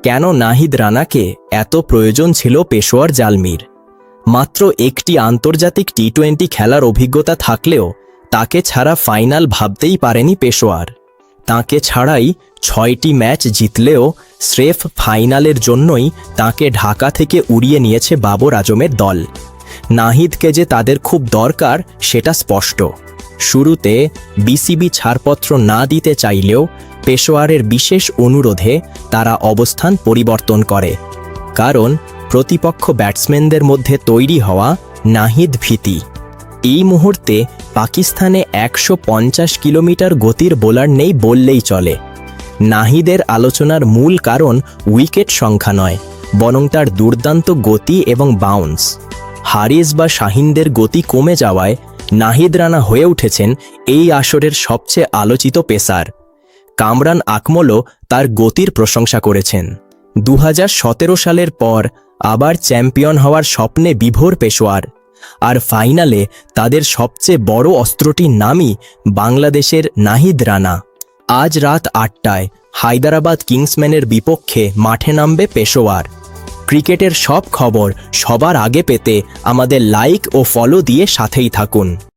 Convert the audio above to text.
কেন নাহিদ রানাকে এত প্রয়োজন ছিল পেশোয়ার জালমির? মাত্র একটি আন্তর্জাতিক টি-20 খেলার অভিজ্ঞতা থাকলেও তাকে ছাড়া ফাইনাল ভাবতেই পারেনি পেশোয়ার। তাকে ছাড়াই 6টি ম্যাচ জিতলেও স্রেফ ফাইনালের জন্যই তাকে ঢাকা থেকে উড়িয়ে নিয়েছে বাবর আজমের দল। নাহিদকে যে তাদের খুব দরকার সেটা স্পষ্ট। শুরুতে বিসিবি ছাড়পত্র না দিতে চাইলেও পেশোয়ারের বিশেষ অনুরোধে তারা অবস্থান পরিবর্তন করে, কারণ প্রতিপক্ষ ব্যাটসম্যানদের মধ্যে তৈরি হওয়া নাহিদ ভীতি। এই মুহূর্তে পাকিস্তানে 150 কিলোমিটার গতির বোলার নেই বললেই চলে। নাহিদের আলোচনার মূল কারণ উইকেট সংখ্যা নয়, বরং তার দুর্দান্ত গতি এবং বাউন্স। হারিস বা শাহিনদের গতি কমে যাওয়ায় নাহিদ রানা হয়ে উঠেছেন এই আসরের সবচেয়ে আলোচিত পেসার। কামরান আকমলও তার গতির প্রশংসা করেছেন। 2017 সালের পর আবার চ্যাম্পিয়ন হওয়ার স্বপ্নে বিভোর পেশোয়ার, আর ফাইনালে তাদের সবচেয়ে বড় অস্ত্রটির নামই বাংলাদেশের নাহিদ রানা। আজ রাত 8টায় হায়দরাবাদ কিংসম্যানের বিপক্ষে মাঠে নামবে পেশোয়ার। ক্রিকেটের সব খবর সবার আগে পেতে আমাদের লাইক ও ফলো দিয়ে সাথেই থাকুন।